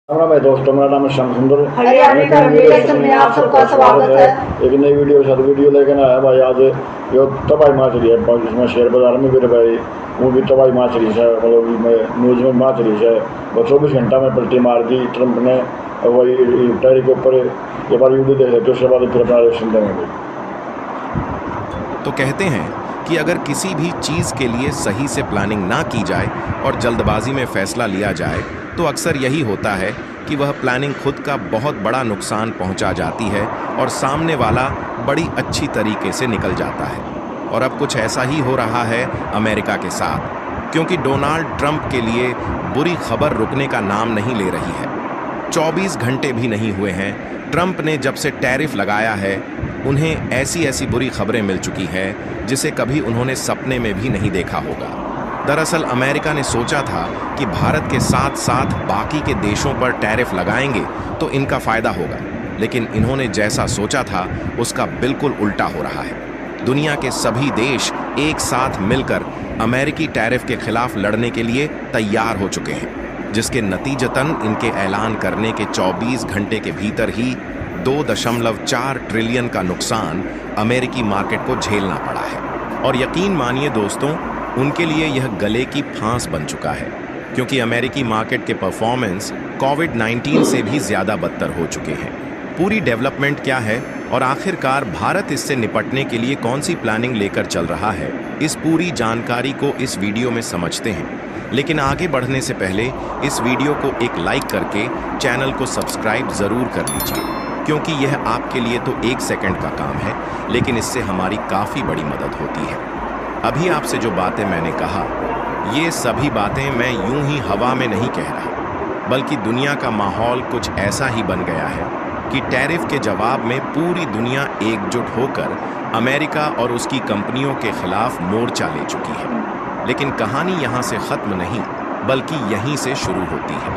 राम भाई दोस्तों, मेरा नाम है श्याम सुंदर। में आप सबका स्वागत है। एक नई वीडियो साथ वीडियो लेकर आया भाई। आज जो तबाही माच रही है जिसमें शेयर बाजार में भी भाई वो भी तबाही माच रही है, मतलब न्यूज़ में माच रही है। वो 24 घंटा में पलटी मार दी ट्रंप ने। वही टैरिफ के ऊपर ये बार वीडियो देख लेते, उसके बाद फिर अपना रिएक्शन देंगे। तो कहते हैं कि अगर किसी भी चीज़ के लिए सही से प्लानिंग ना की जाए और जल्दबाजी में फैसला लिया जाए तो अक्सर यही होता है कि वह प्लानिंग खुद का बहुत बड़ा नुकसान पहुंचा जाती है और सामने वाला बड़ी अच्छी तरीके से निकल जाता है। और अब कुछ ऐसा ही हो रहा है अमेरिका के साथ, क्योंकि डोनाल्ड ट्रंप के लिए बुरी खबर रुकने का नाम नहीं ले रही है। 24 घंटे भी नहीं हुए हैं ट्रंप ने जब से टैरिफ लगाया है, उन्हें ऐसी ऐसी बुरी खबरें मिल चुकी है जिसे कभी उन्होंने सपने में भी नहीं देखा होगा। दरअसल अमेरिका ने सोचा था कि भारत के साथ साथ बाकी के देशों पर टैरिफ लगाएंगे तो इनका फायदा होगा, लेकिन इन्होंने जैसा सोचा था उसका बिल्कुल उल्टा हो रहा है। दुनिया के सभी देश एक साथ मिलकर अमेरिकी टैरिफ के खिलाफ लड़ने के लिए तैयार हो चुके हैं, जिसके नतीजतन इनके ऐलान करने के 24 घंटे के भीतर ही 2.4 ट्रिलियन का नुकसान अमेरिकी मार्केट को झेलना पड़ा है। और यकीन मानिए दोस्तों, उनके लिए यह गले की फांस बन चुका है, क्योंकि अमेरिकी मार्केट के परफॉर्मेंस कोविड-19 से भी ज़्यादा बदतर हो चुके हैं। पूरी डेवलपमेंट क्या है और आखिरकार भारत इससे निपटने के लिए कौन सी प्लानिंग लेकर चल रहा है, इस पूरी जानकारी को इस वीडियो में समझते हैं। लेकिन आगे बढ़ने से पहले इस वीडियो को एक लाइक करके चैनल को सब्सक्राइब ज़रूर कर लीजिए, क्योंकि यह आपके लिए तो 1 सेकंड का काम है, लेकिन इससे हमारी काफ़ी बड़ी मदद होती है। अभी आपसे जो बातें मैंने कहा, ये सभी बातें मैं यूं ही हवा में नहीं कह रहा, बल्कि दुनिया का माहौल कुछ ऐसा ही बन गया है कि टैरिफ के जवाब में पूरी दुनिया एकजुट होकर अमेरिका और उसकी कंपनियों के खिलाफ मोर्चा ले चुकी है। लेकिन कहानी यहाँ से ख़त्म नहीं, बल्कि यहीं से शुरू होती है,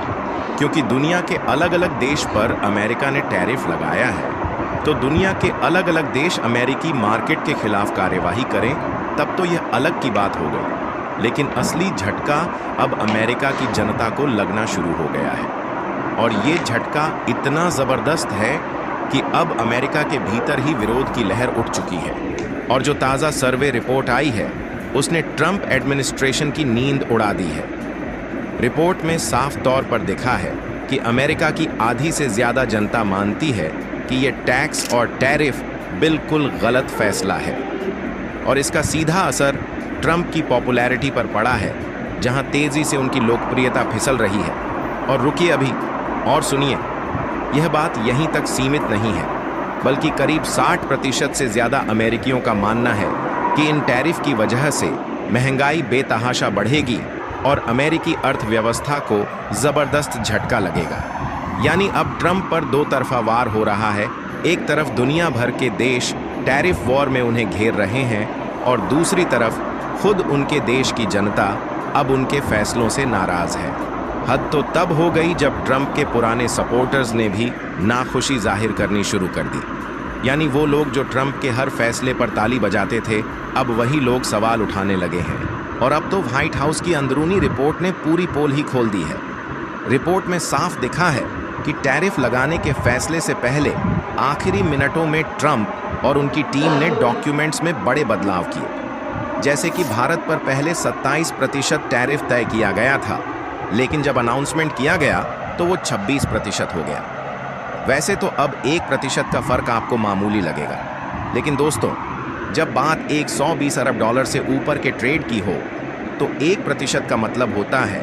क्योंकि दुनिया के अलग अलग देश पर अमेरिका ने टैरिफ लगाया है, तो दुनिया के अलग अलग देश अमेरिकी मार्केट के खिलाफ कार्यवाही करें तब तो यह अलग की बात हो गई। लेकिन असली झटका अब अमेरिका की जनता को लगना शुरू हो गया है, और ये झटका इतना ज़बरदस्त है कि अब अमेरिका के भीतर ही विरोध की लहर उठ चुकी है। और जो ताज़ा सर्वे रिपोर्ट आई है उसने ट्रंप एडमिनिस्ट्रेशन की नींद उड़ा दी है। रिपोर्ट में साफ तौर पर दिखा है कि अमेरिका की आधी से ज़्यादा जनता मानती है कि ये टैक्स और टैरिफ बिल्कुल गलत फैसला है, और इसका सीधा असर ट्रंप की पॉपुलैरिटी पर पड़ा है, जहां तेज़ी से उनकी लोकप्रियता फिसल रही है। और रुकिए अभी और सुनिए, यह बात यहीं तक सीमित नहीं है, बल्कि करीब 60% से ज़्यादा अमेरिकियों का मानना है कि इन टैरिफ की वजह से महंगाई बेतहाशा बढ़ेगी और अमेरिकी अर्थव्यवस्था को ज़बरदस्त झटका लगेगा। यानी अब ट्रंप पर दो तरफा वार हो रहा है। एक तरफ दुनिया भर के देश टैरिफ वॉर में उन्हें घेर रहे हैं, और दूसरी तरफ खुद उनके देश की जनता अब उनके फैसलों से नाराज़ है। हद तो तब हो गई जब ट्रंप के पुराने सपोर्टर्स ने भी नाखुशी जाहिर करनी शुरू कर दी। यानी वो लोग जो ट्रंप के हर फैसले पर ताली बजाते थे, अब वही लोग सवाल उठाने लगे हैं। और अब तो व्हाइट हाउस की अंदरूनी रिपोर्ट ने पूरी पोल ही खोल दी है। रिपोर्ट में साफ दिखा है कि टैरिफ लगाने के फैसले से पहले आखिरी मिनटों में ट्रंप और उनकी टीम ने डॉक्यूमेंट्स में बड़े बदलाव किए। जैसे कि भारत पर पहले 27% टैरिफ तय किया गया था, लेकिन जब अनाउंसमेंट किया गया तो वो 26% हो गया। वैसे तो अब 1% का फ़र्क आपको मामूली लगेगा, लेकिन दोस्तों, जब बात 120 अरब डॉलर से ऊपर के ट्रेड की हो तो 1% का मतलब होता है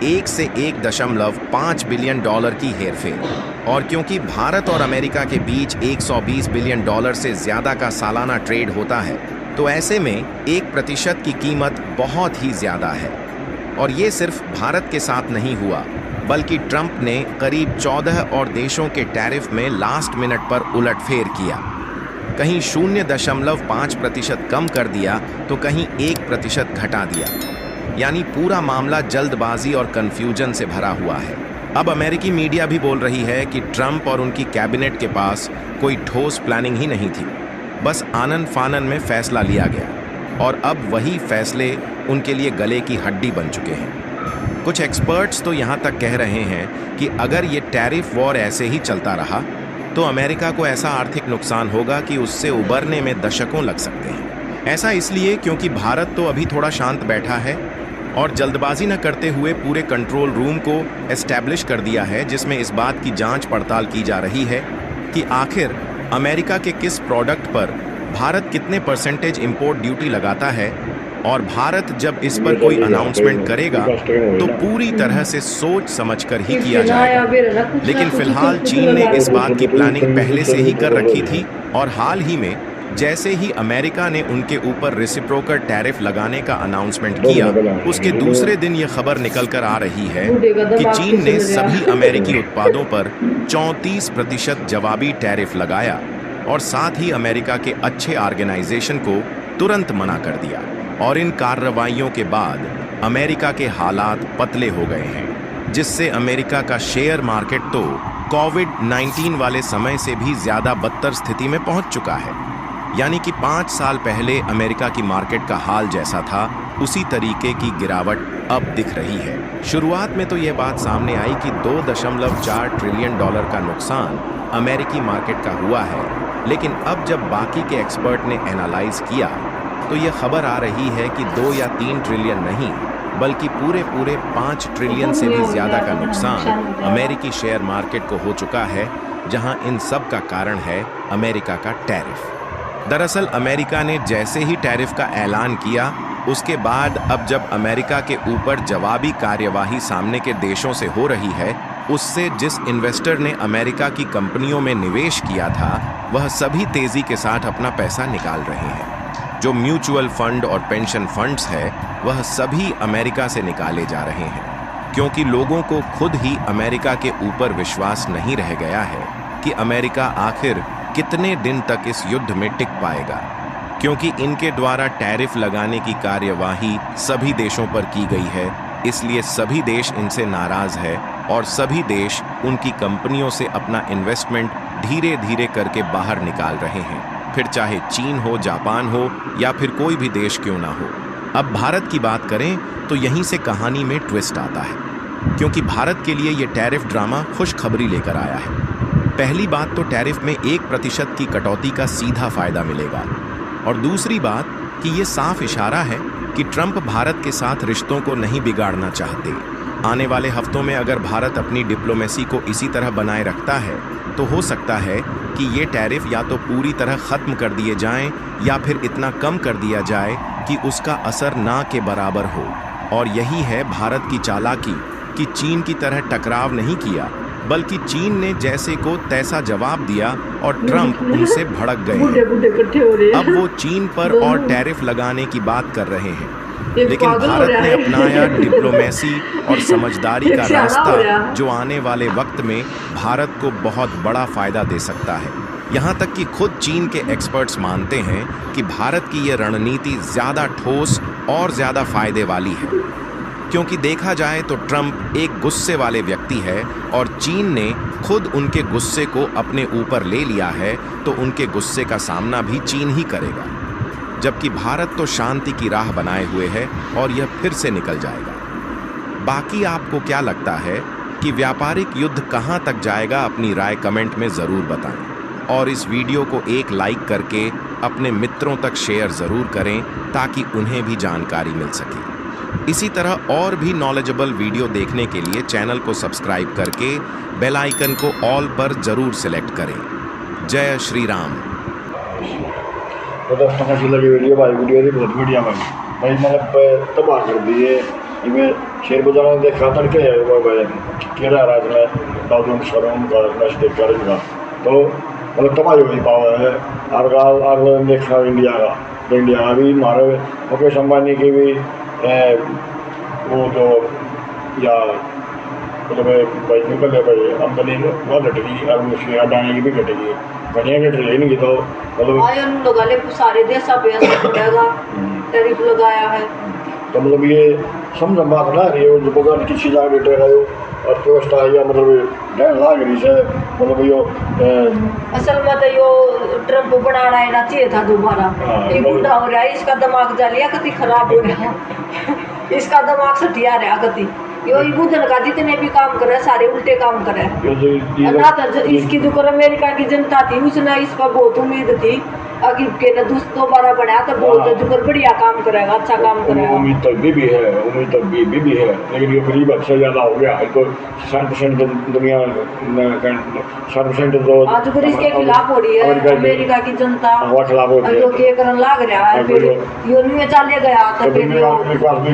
1 से 1.5 बिलियन डॉलर की हेरफेर। और क्योंकि भारत और अमेरिका के बीच 120 बिलियन डॉलर से ज़्यादा का सालाना ट्रेड होता है, तो ऐसे में 1% की कीमत बहुत ही ज़्यादा है। और ये सिर्फ भारत के साथ नहीं हुआ, बल्कि ट्रंप ने करीब 14 और देशों के टैरिफ में लास्ट मिनट पर उलटफेर किया। कहीं 0.5% कम कर दिया तो कहीं 1% घटा दिया। यानी पूरा मामला जल्दबाजी और कन्फ्यूजन से भरा हुआ है। अब अमेरिकी मीडिया भी बोल रही है कि ट्रंप और उनकी कैबिनेट के पास कोई ठोस प्लानिंग ही नहीं थी, बस आनन फानन में फैसला लिया गया, और अब वही फैसले उनके लिए गले की हड्डी बन चुके हैं। कुछ एक्सपर्ट्स तो यहाँ तक कह रहे हैं कि अगर ये टैरिफ वॉर ऐसे ही चलता रहा तो अमेरिका को ऐसा आर्थिक नुकसान होगा कि उससे उबरने में दशकों लग सकते हैं। ऐसा इसलिए क्योंकि भारत तो अभी थोड़ा शांत बैठा है और जल्दबाजी न करते हुए पूरे कंट्रोल रूम को एस्टैब्लिश कर दिया है, जिसमें इस बात की जांच पड़ताल की जा रही है कि आखिर अमेरिका के किस प्रोडक्ट पर भारत कितने परसेंटेज इंपोर्ट ड्यूटी लगाता है, और भारत जब इस पर कोई अनाउंसमेंट करेगा तो पूरी तरह से सोच समझकर ही किया जाएगा। लेकिन फिलहाल चीन ने इस बात की प्लानिंग पहले से ही कर रखी थी और हाल ही में जैसे ही अमेरिका ने उनके ऊपर रेसिप्रोकल टैरिफ लगाने का अनाउंसमेंट किया, उसके दूसरे दिन यह खबर निकल कर आ रही है कि चीन ने सभी अमेरिकी उत्पादों पर 34% जवाबी टैरिफ लगाया और साथ ही अमेरिका के अच्छे ऑर्गेनाइजेशन को तुरंत मना कर दिया। और इन कार्रवाइयों के बाद अमेरिका के हालात पतले हो गए हैं, जिससे अमेरिका का शेयर मार्केट तो कोविड-19 वाले समय से भी ज्यादा बदतर स्थिति में पहुंच चुका है। यानी कि 5 साल पहले अमेरिका की मार्केट का हाल जैसा था, उसी तरीके की गिरावट अब दिख रही है। शुरुआत में तो यह बात सामने आई कि $2.4 ट्रिलियन का नुकसान अमेरिकी मार्केट का हुआ है, लेकिन अब जब बाकी के एक्सपर्ट ने एनालाइज किया तो यह खबर आ रही है कि 2 या 3 ट्रिलियन नहीं, बल्कि पूरे 5 ट्रिलियन से भी ज्यादा का नुकसान अमेरिकी शेयर मार्केट को हो चुका है, जहां इन सब का कारण है अमेरिका का टैरिफ। दरअसल अमेरिका ने जैसे ही टैरिफ का ऐलान किया, उसके बाद अब जब अमेरिका के ऊपर जवाबी कार्यवाही सामने के देशों से हो रही है, उससे जिस इन्वेस्टर ने अमेरिका की कंपनियों में निवेश किया था, वह सभी तेजी के साथ अपना पैसा निकाल रहे हैं। जो म्यूचुअल फंड और पेंशन फंड्स है, वह सभी अमेरिका से निकाले जा रहे हैं, क्योंकि लोगों को खुद ही अमेरिका के ऊपर विश्वास नहीं रह गया है कि अमेरिका आखिर कितने दिन तक इस युद्ध में टिक पाएगा, क्योंकि इनके द्वारा टैरिफ लगाने की कार्यवाही सभी देशों पर की गई है। इसलिए सभी देश इनसे नाराज है और सभी देश उनकी कंपनियों से अपना इन्वेस्टमेंट धीरे धीरे करके बाहर निकाल रहे हैं, फिर चाहे चीन हो, जापान हो या फिर कोई भी देश क्यों ना हो। अब भारत की बात करें तो यहीं से कहानी में ट्विस्ट आता है, क्योंकि भारत के लिए ये टैरिफ ड्रामा खुशखबरी लेकर आया है। पहली बात तो टैरिफ में 1% की कटौती का सीधा फायदा मिलेगा, और दूसरी बात कि ये साफ इशारा है कि ट्रंप भारत के साथ रिश्तों को नहीं बिगाड़ना चाहते। आने वाले हफ्तों में अगर भारत अपनी डिप्लोमेसी को इसी तरह बनाए रखता है तो हो सकता है कि ये टैरिफ या तो पूरी तरह खत्म कर दिए जाएं या फिर इतना कम कर दिया जाए कि उसका असर ना के बराबर हो। और यही है भारत की चालाकी कि चीन की तरह टकराव नहीं किया, बल्कि चीन ने जैसे को तैसा जवाब दिया और ट्रंप उनसे भड़क गए। अब वो चीन पर और टैरिफ लगाने की बात कर रहे हैं, लेकिन भारत ने अपनाया डिप्लोमेसी और समझदारी का रास्ता, जो आने वाले वक्त में भारत को बहुत बड़ा फायदा दे सकता है। यहाँ तक कि खुद चीन के एक्सपर्ट्स मानते हैं कि भारत की ये रणनीति ज़्यादा ठोस और ज़्यादा फायदे वाली है, क्योंकि देखा जाए तो ट्रंप एक गुस्से वाले व्यक्ति है और चीन ने खुद उनके गुस्से को अपने ऊपर ले लिया है, तो उनके गुस्से का सामना भी चीन ही करेगा। जबकि भारत तो शांति की राह बनाए हुए है और यह फिर से निकल जाएगा। बाकी आपको क्या लगता है कि व्यापारिक युद्ध कहां तक जाएगा? अपनी राय कमेंट में ज़रूर बताएं और इस वीडियो को एक लाइक करके अपने मित्रों तक शेयर ज़रूर करें ताकि उन्हें भी जानकारी मिल सके। इसी तरह और भी नॉलेजेबल वीडियो देखने के लिए चैनल को सब्सक्राइब करके बेल आइकन को ऑल पर ज़रूर सेलेक्ट करें। जय श्री राम। तो 10 टका की लगी वीडियो थी बहुत बढ़िया भाई मतलब तबाह कर दी है। इनमें शेयर बाजार में देखा तड़के है केड़ा राज में डाउन शोरूम का नशे कर इनका तो मतलब तबाही हुई पावा है। और देखा इंडिया का भी हमारे मुकेश अंबानी की भी वो जो या मतलब भाई निकल भाई आमदनी वह घट गई और उसकी अडानी की भी घटेगी, बढ़िया घट रही नहीं तो मतलब सारे देश टैरिफ लगाया है। तो मतलब ये समझ बात ना रही है जो बाजार किसी जगह बैठे रहे अर्थव्यवस्था या मतलब ढह लाग रही है मतलब यो असल में तो यो ट्रंप बनाना है ना चाहिए था दोबारा। ये बूढ़ा हो रहा है, इसका दिमाग जालिया कति खराब हो रहा है, इसका दिमाग सटिया रहा कति। यो बुधन का जितने भी काम करे सारे उल्टे काम करे ये ना तो इसकी जो कर अमेरिका की जनता थी उसने इस पर बहुत उम्मीद थी अगर के न दोबारा बनाया तो बहुत जो कर बढ़िया काम करेगा अच्छा काम करेगा। उम्मीद तो भी है, उम्मीद तो भी है, लेकिन ये गरीब अच्छा ज़्यादा हो गया है तो 60% दुनिया 60% तो आज अगर इसके खिलाफ हो रही है अमेरिका की जनता वो खिलाफ हो रही है। जो के करन लाग रहा है फिर यूरोप में चले गया तो फिर यो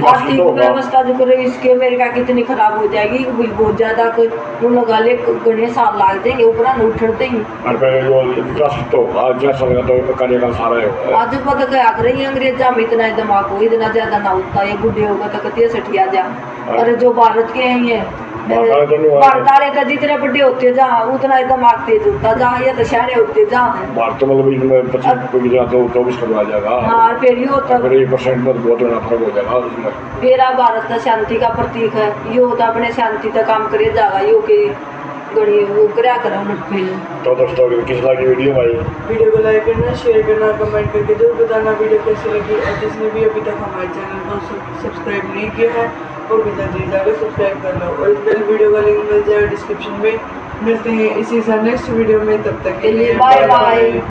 आर्थिक व्यवस्था जो करे इसके अमेरिका की इतनी खराब हो जाएगी कि बहुत ज्यादा उन लोग वाले घने साल लाग देंगे ऊपर उठते ही और फिर जो विकास तो आज जैसा लगा तो कार्यकाल सारा है। आज पता क्या कर रही है अंग्रेजा में इतना दिमाग हो इतना ज्यादा ना होता ये बुढ़े होगा तो कतिया सटिया जा। और जो भारत के हैं ये भारत वाले तो जितने बड़े होते जा उतना दिमाग तेज होता जा ये तो शहरे होते जा। भारत तो मतलब इसमें 25 तो 24 करवा जाएगा। हाँ फिर ये होता फिर 1% में बहुत बड़ा फर्क हो जाएगा उसमें। मेरा भारत का शांति का प्रतीक है ये होता अपने शांति का काम करे जाएगा यो के गड़ी वो क्या करा तो दोस्तों किस तरह की वीडियो भाई वीडियो को लाइक करना, शेयर करना, कमेंट करके जरूर बताना वीडियो कैसी लगी। और जिसने भी अभी तक हमारे चैनल को सब्सक्राइब नहीं किया है वो भी जल्दी जाकर सब्सक्राइब कर लो और इस वीडियो का लिंक मिल जाएगा डिस्क्रिप्शन में। मिलते हैं इसी साल नेक्स्ट वीडियो में, तब तक के लिए बाय बाय।